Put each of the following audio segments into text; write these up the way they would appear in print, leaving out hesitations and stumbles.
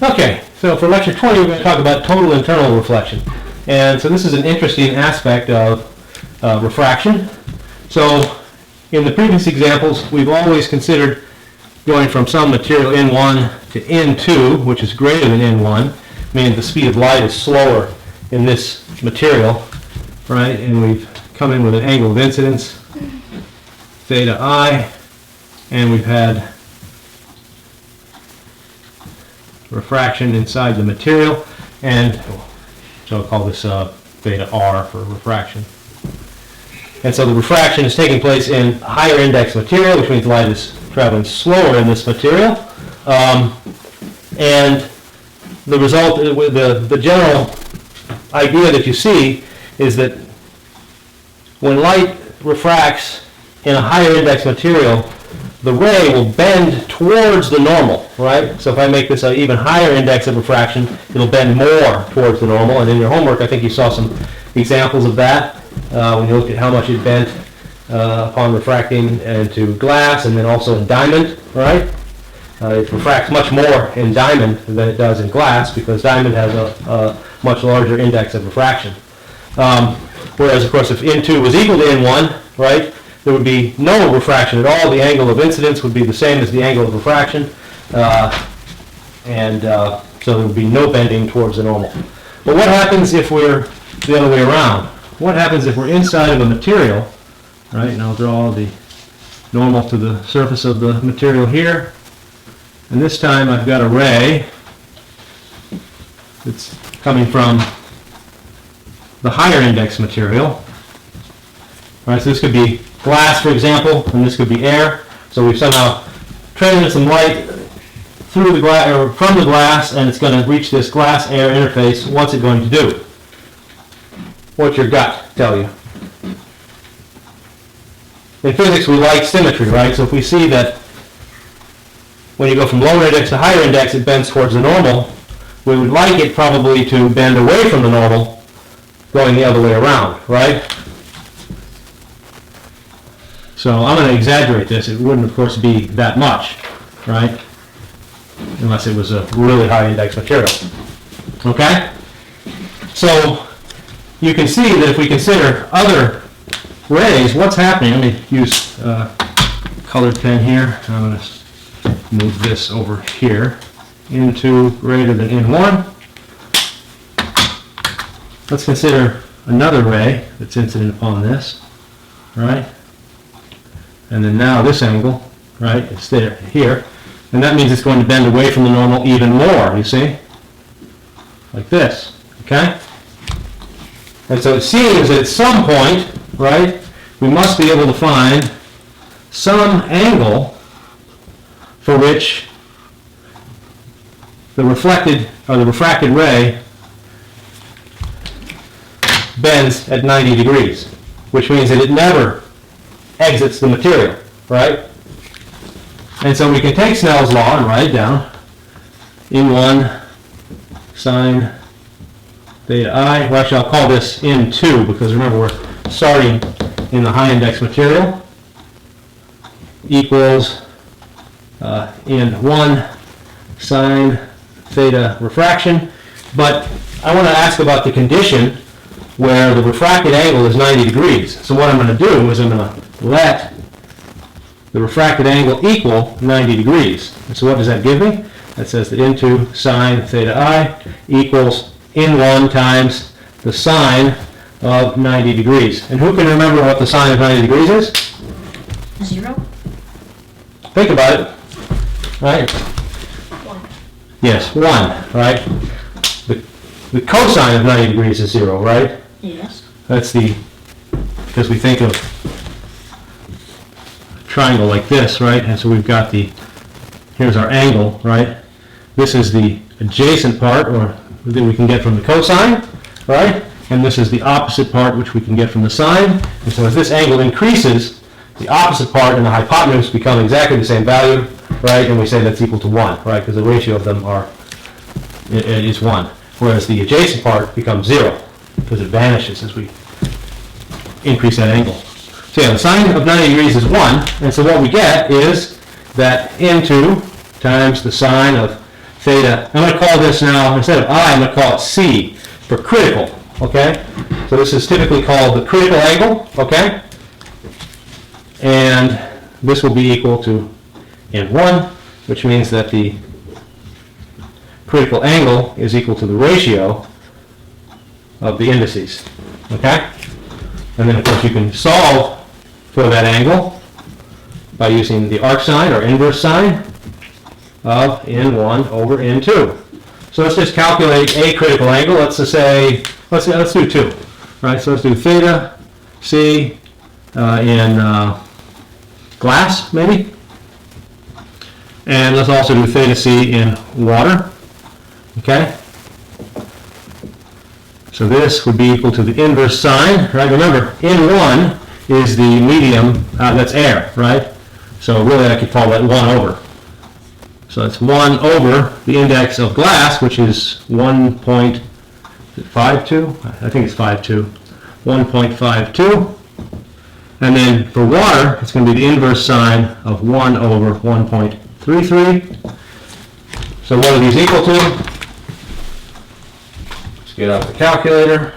Okay, so for lecture 20 we're going to talk about total internal reflection. And so this is an interesting aspect of refraction. So in the previous examples we've always considered going from some material N1 to N2, which is greater than N1, meaning the speed of light is slower in this material, right? And we've come in with an angle of incidence, theta I, and we've had refraction inside the material, and so I'll call this theta R for refraction. And so the refraction is taking place in higher index material, which means light is traveling slower in this material. And the result, the general idea that you see is that when light refracts in a higher index material, the ray will bend towards the normal, right? So if I make this an even higher index of refraction, it'll bend more towards the normal. And in your homework, I think you saw some examples of that when you looked at how much it bent upon refracting into glass and then also in diamond, right? It refracts much more in diamond than it does in glass because diamond has a much larger index of refraction. Whereas, of course, if N2 was equal to N1, right, there would be no refraction at all. The angle of incidence would be the same as the angle of refraction, so there would be no bending towards the normal. But what happens if we're the other way around? What happens if we're inside of a material, right, and I'll draw the normal to the surface of the material here, and this time I've got a ray that's coming from the higher index material. All right, so this could be glass, for example, and this could be air. So we've somehow transmitted some light through the glass or from the glass, and it's going to reach this glass-air interface. What's it going to do? What's your gut tell you? In physics, we like symmetry, right? So if we see that when you go from lower index to higher index, it bends towards the normal, we would like it probably to bend away from the normal, going the other way around, right? So I'm going to exaggerate this. It wouldn't, of course, be that much, right? Unless it was a really high index material. Okay? So you can see that if we consider other rays, what's happening? Let me use a colored pen here. I'm going to move this over here into greater than N1. Let's consider another ray that's incident upon this, right? And then now this angle, right, is there here, and that means it's going to bend away from the normal even more, you see? Like this, okay? And so it seems that at some point, right, we must be able to find some angle for which the reflected or the refracted ray bends at 90 degrees, which means that it never exits the material, right? And so we can take Snell's law and write it down. N1 sine theta I. Well, actually, I'll call this N2 because remember we're starting in the high index material. Equals N1 sine theta refraction. But I want to ask about the condition where the refracted angle is 90 degrees. So what I'm going to do is I'm going to let the refracted angle equal 90 degrees. And so what does that give me? That says that N2 sine theta I equals N1 times the sine of 90 degrees. And who can remember what the sine of 90 degrees is? 0. Think about it. Right? 1. Yes, 1, right? The cosine of 90 degrees is 0, right? Yes. That's because we think of a triangle like this, right? And so we've got here's our angle, right? This is the adjacent part, or that we can get from the cosine, right? And this is the opposite part, which we can get from the sine. And so as this angle increases, the opposite part and the hypotenuse become exactly the same value, right? And we say that's equal to 1, right? Because the ratio of them is 1. Whereas the adjacent part becomes 0 because it vanishes as we increase that angle. So yeah, the sine of 90 degrees is 1, and so what we get is that N2 times the sine of theta. I'm going to call this now, instead of I, I'm going to call it C for critical, okay? So this is typically called the critical angle, okay? And this will be equal to N1, which means that the critical angle is equal to the ratio of the indices, okay? And then, of course, you can solve for that angle by using the arc sine or inverse sine of N1 over N2. So let's just calculate a critical angle. Let's just say, let's do 2. Right, so let's do theta C in glass, maybe. And let's also do theta C in water. Okay? So this would be equal to the inverse sine, right? Remember, N1 is the medium, that's air, right? So really I could call that 1 over. So that's 1 over the index of glass, which is 1.52? I think it's 52. 1.52. And then for water, it's going to be the inverse sine of 1 over 1.33. So what are these equal to? Let's get out the calculator.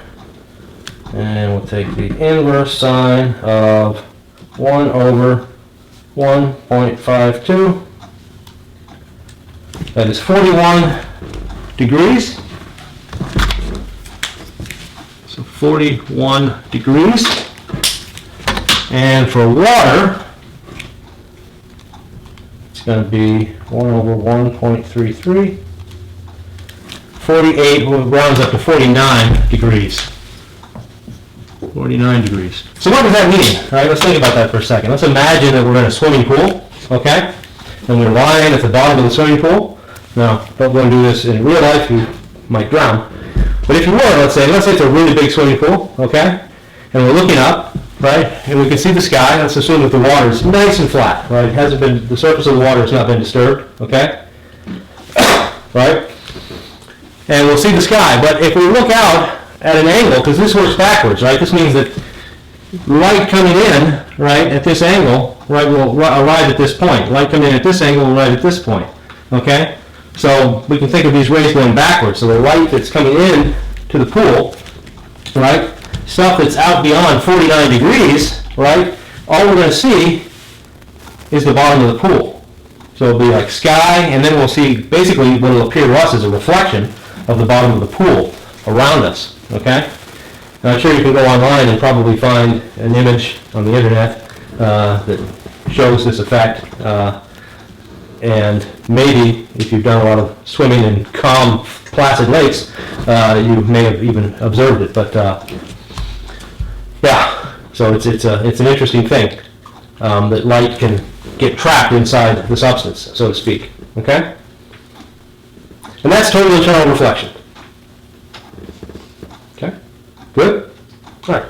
And we'll take the inverse sine of 1 over 1.52. That is 41 degrees. So 41 degrees. And for water, it's going to be 1 over 1.33. 48, well, it rounds up to 49 degrees. 49 degrees. So what does that mean? All right, let's think about that for a second. Let's imagine that we're in a swimming pool, okay? And we're lying at the bottom of the swimming pool. Now, don't go and do this in real life, you might drown. But if you were, let's say it's a really big swimming pool, okay? And we're looking up, right? And we can see the sky. Let's assume that the water is nice and flat, right? It hasn't been, the surface of the water has not been disturbed, okay? Right? And we'll see the sky. But if we look out at an angle, because this works backwards, right? This means that light coming in, right, at this angle, right, will arrive at this point. Light coming in at this angle will arrive at this point, okay? So we can think of these rays going backwards. So the light that's coming in to the pool, right, stuff that's out beyond 49 degrees, right, all we're going to see is the bottom of the pool. So it'll be like sky, and then we'll see basically what will appear to us as a reflection of the bottom of the pool around us, okay? And I'm sure you can go online and probably find an image on the internet that shows this effect. And maybe if you've done a lot of swimming in calm, placid lakes, you may have even observed it. But yeah, so it's an interesting thing that light can get trapped inside the substance, so to speak. Okay, and that's total internal reflection. Okay, good. All right.